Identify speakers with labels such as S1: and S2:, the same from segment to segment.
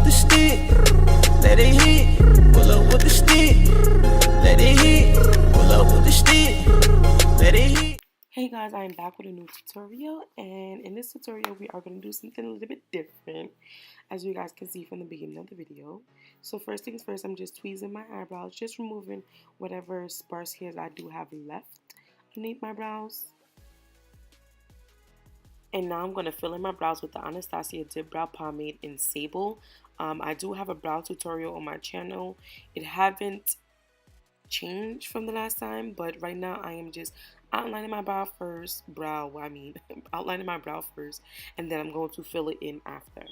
S1: with the stick, let it hit. Pull up with the stick, let it hit. Pull up with the stick, let it hit.
S2: Hey guys, I am back with a new tutorial, and in this tutorial we are going to do something a little bit different, as you guys can see from the beginning of the video. So first things first, I'm just tweezing my eyebrows, just removing whatever sparse hairs I do have left underneath my brows. And now I'm going to fill in my brows with the Anastasia Dip Brow Pomade in Sable. I do have a brow tutorial on my channel. It haven't changed from the last time, but right now I am just outlining my brow first, outlining my brow first, and then I'm going to fill it in after.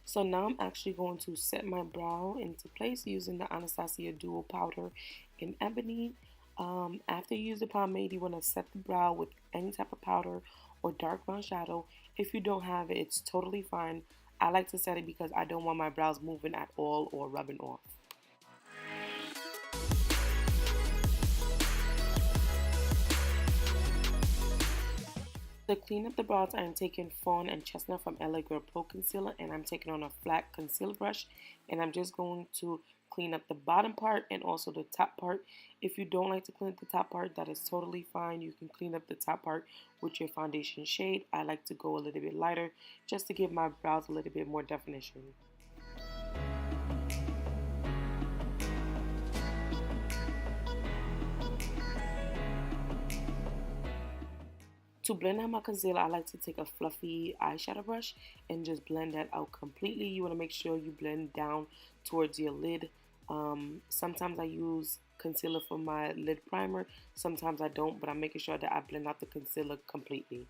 S2: So now I'm actually going to set my brow into place using the Anastasia Duo Powder in Ebony. After you use the pomade, you want to set the brow with any type of powder or dark brown shadow. If you don't have it, it's totally fine. I like to set it because I don't want my brows moving at all or rubbing off. To clean up the brows, I am taking Fawn and Chestnut from LA Girl Pro Concealer, and I'm taking on a flat concealer brush, and I'm just going to clean up the bottom part and also the top part. If you don't like to clean up the top part, that is totally fine. You can clean up the top part with your foundation shade. I like to go a little bit lighter just to give my brows a little bit more definition. To blend out my concealer, I like to take a fluffy eyeshadow brush and just blend that out completely. You want to make sure you blend down towards your lid. Sometimes I use concealer for my lid primer, sometimes I don't, but I'm making sure that I blend out the concealer completely.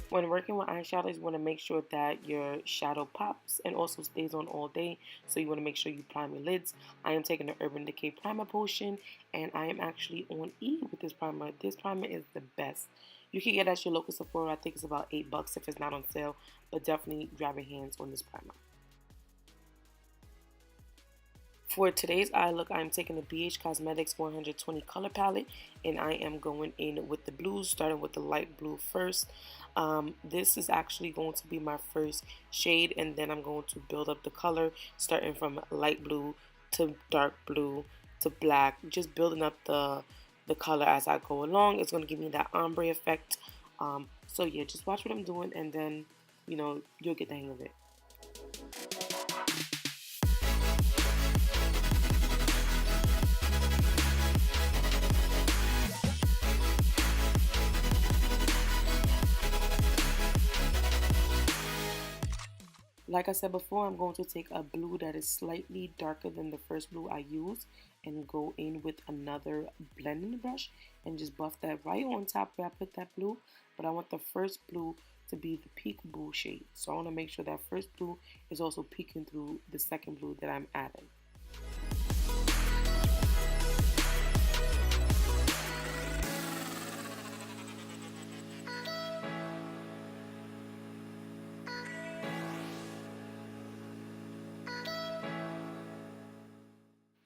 S2: When working with eyeshadows, you want to make sure that your shadow pops and also stays on all day. So you want to make sure you prime your lids. I am taking the Urban Decay Primer Potion, and I am actually on E with this primer. This primer is the best. You can get it at your local Sephora. I think it's about $8 if it's not on sale, but definitely grab your hands on this primer. For today's eye look, I'm taking the BH Cosmetics 120 color palette, and I am going in with the blues, starting with the light blue first. This is actually going to be my first shade, and then I'm going to build up the color, starting from light blue to dark blue to black, just building up the color as I go along. It's going to give me that ombre effect. So yeah, just watch what I'm doing, and then, you know, you'll get the hang of it. Like I said before, I'm going to take a blue that is slightly darker than the first blue I used and go in with another blending brush and just buff that right on top where I put that blue. But I want the first blue to be the peekaboo shade. So I want to make sure that first blue is also peeking through the second blue that I'm adding.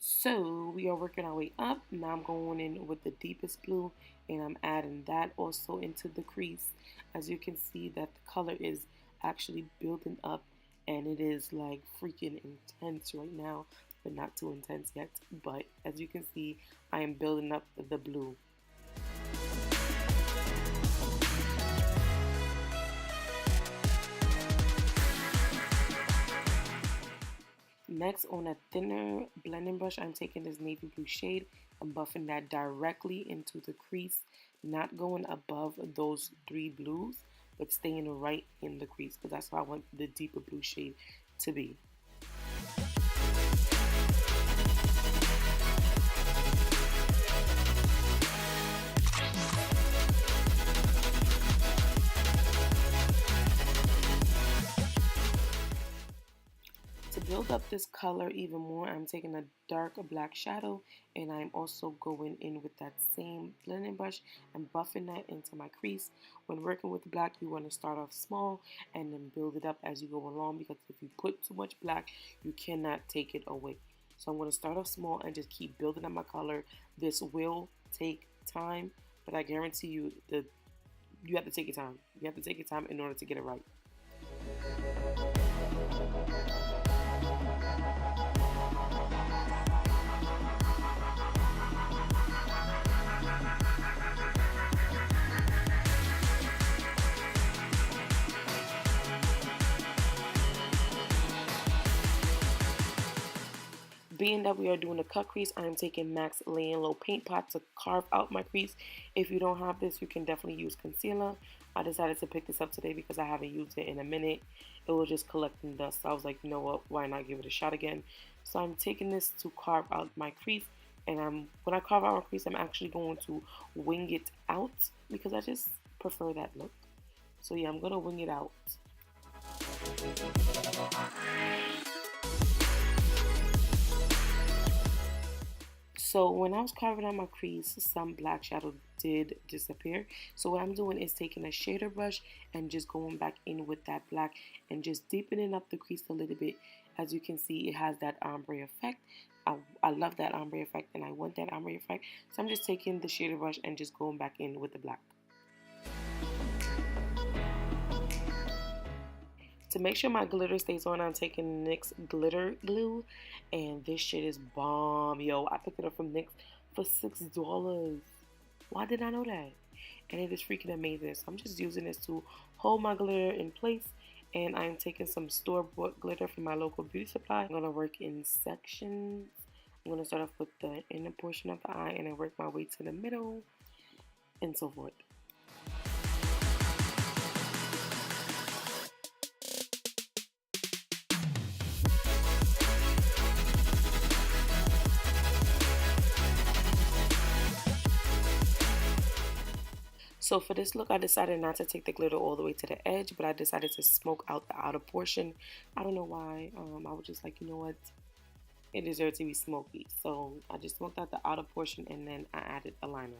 S2: So we are working our way up. Now I'm going in with the deepest blue, and I'm adding that also into the crease. As you can see that the color is actually building up, and it is like freaking intense right now, but not too intense yet. But as you can see, I am building up the blue. Next, on a thinner blending brush, I'm taking this navy blue shade and buffing that directly into the crease, not going above those three blues, but staying right in the crease, because that's how I want the deeper blue shade to be. build up this color even more, I'm taking a dark black shadow, and I'm also going in with that same blending brush and buffing that into my crease. When working with black, you want to start off small and then build it up as you go along, because if you put too much black, you cannot take it away. So I'm going to start off small and just keep building up my color. This will take time, but I guarantee you that you have to take your time. You have to take your time in order to get it right. Being that we are doing a cut crease, I am taking MAC's Lay and Low paint pot to carve out my crease. If you don't have this, you can definitely use concealer. I decided to pick this up today because I haven't used it in a minute. It was just collecting dust. So I was like, you know what, why not give it a shot again? So I'm taking this to carve out my crease. And when I carve out my crease, I'm actually going to wing it out because I just prefer that look. So yeah, I'm going to wing it out. So when I was carving out my crease, some black shadow did disappear. So what I'm doing is taking a shader brush and just going back in with that black and just deepening up the crease a little bit. As you can see, it has that ombre effect. I love that ombre effect, and I want that ombre effect. So I'm just taking the shader brush and just going back in with the black. To make sure my glitter stays on, I'm taking NYX glitter glue, and this shit is bomb, yo. I picked it up from NYX for $6. Why did I know that? And it is freaking amazing. So I'm just using this to hold my glitter in place, and I'm taking some store-bought glitter from my local beauty supply. I'm gonna work in sections. I'm gonna start off with the inner portion of the eye, and then work my way to the middle, and so forth. So for this look, I decided not to take the glitter all the way to the edge, but I decided to smoke out the outer portion. I don't know why. I was just like, you know what? It deserves to be smoky. So I just smoked out the outer portion, and then I added a liner.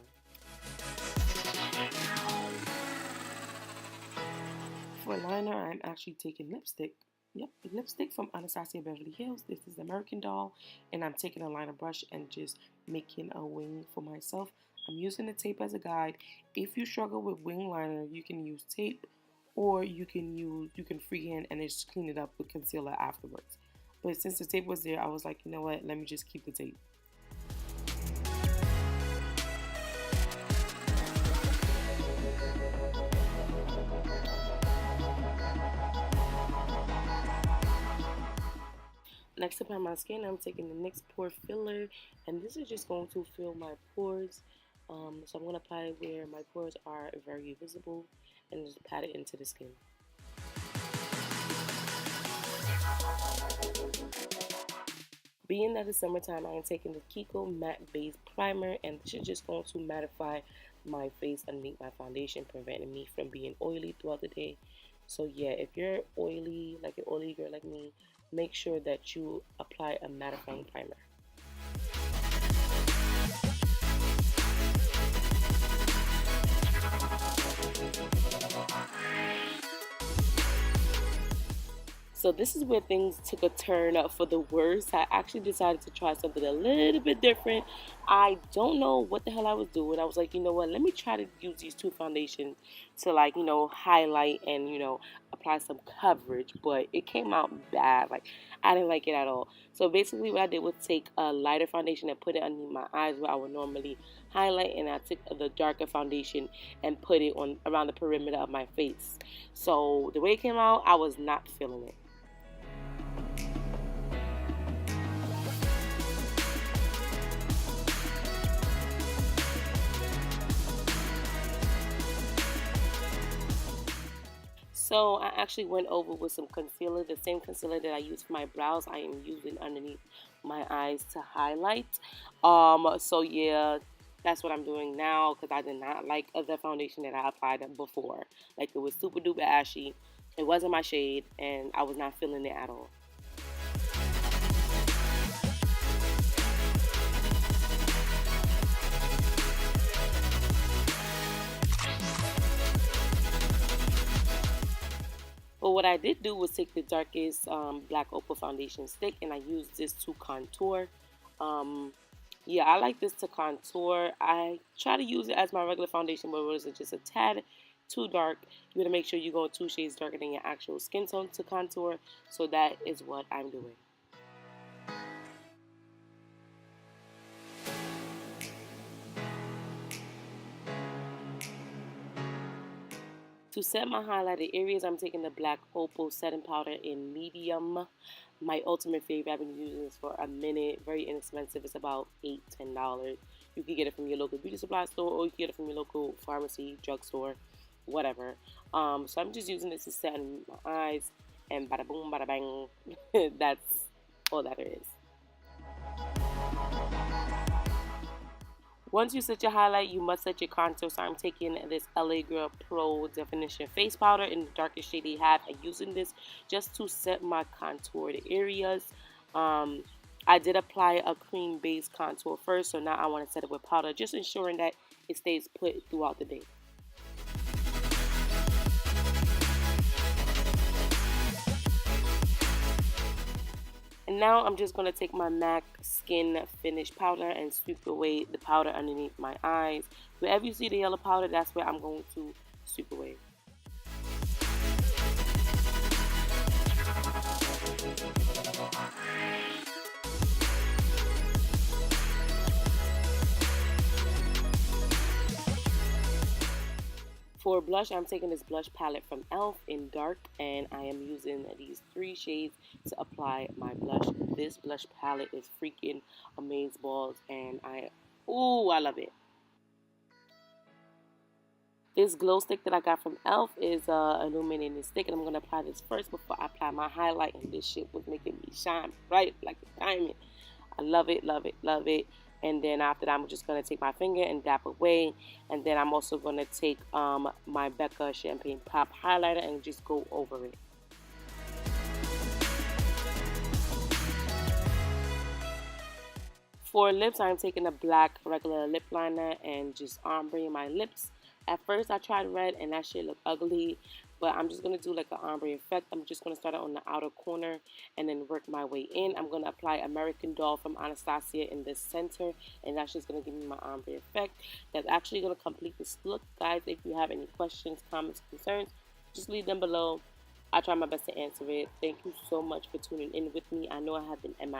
S2: For liner, I'm actually taking lipstick. Yep, lipstick from Anastasia Beverly Hills. This is American Doll, and I'm taking a liner brush and just making a wing for myself. I'm using the tape as a guide. If you struggle with wing liner, you can use tape, or you can freehand and just clean it up with concealer afterwards. But since the tape was there, I was like, you know what? Let me just keep the tape. Next up on my skin, I'm taking the NYX Pore Filler, and this is just going to fill my pores. So I'm going to apply it where my pores are very visible, and just pat it into the skin. Being that it's summertime, I am taking the KIKO Matte Base Primer, and this is just going to mattify my face underneath my foundation, preventing me from being oily throughout the day. So yeah, if you're oily, like an oily girl like me, make sure that you apply a mattifying primer. So this is where things took a turn for the worse. I actually decided to try something a little bit different. I don't know what the hell I was doing. I was like, you know what, let me try to use these two foundations to, like, you know, highlight and, you know, apply some coverage. But it came out bad. Like, I didn't like it at all. So basically what I did was take a lighter foundation and put it underneath my eyes where I would normally highlight, and I took the darker foundation and put it on around the perimeter of my face. So the way it came out, I was not feeling it. So I actually went over with some concealer, the same concealer that I use for my brows. I am using underneath my eyes to highlight. So yeah, that's what I'm doing now, because I did not like the foundation that I applied before. Like, it was super duper ashy. It wasn't my shade, and I was not feeling it at all. what I did do was take the darkest black opal foundation stick, and I used this to contour. Yeah, I like this to contour. I try to use it as my regular foundation, but it was just a tad too dark. You gotta make sure you go 2 shades darker than your actual skin tone to contour. So that is what I'm doing. To set my highlighted areas, I'm taking the black opal setting powder in medium. My ultimate favorite. I've been using this for a minute. Very inexpensive. It's about $8–10. You can get it from your local beauty supply store, or you can get it from your local pharmacy, drugstore, whatever. So I'm just using this to set in my eyes, and bada boom, bada bang. That's all that there is. Once you set your highlight, you must set your contour. So I'm taking this LA Girl Pro Definition Face Powder in the darkest shade they have, and using this just to set my contoured areas. I did apply a cream base contour first, so now I want to set it with powder, just ensuring that it stays put throughout the day. And now I'm just going to take my MAC Skin Finish Powder and sweep away the powder underneath my eyes. Wherever you see the yellow powder, that's where I'm going to sweep away. For blush, I'm taking this blush palette from e.l.f. in dark, and I am using these 3 shades to apply my blush. This blush palette is freaking amazeballs, and I love it. This glow stick that I got from e.l.f. is illuminating stick, and I'm going to apply this first before I apply my highlight, and this shit was making me shine bright like a diamond. I love it, love it, love it. And then after that, I'm just going to take my finger and dab away. And then I'm also going to take my BECCA Champagne Pop highlighter and just go over it. For lips, I'm taking a black regular lip liner and just ombreing my lips. At first, I tried red and that shit looked ugly. But I'm just going to do like an ombre effect. I'm just going to start it on the outer corner and then work my way in. I'm going to apply American Doll from Anastasia in the center. And that's just going to give me my ombre effect. That's actually going to complete this look. Guys, if you have any questions, comments, concerns, just leave them below. I try my best to answer it. Thank you so much for tuning in with me. I know I have been MIA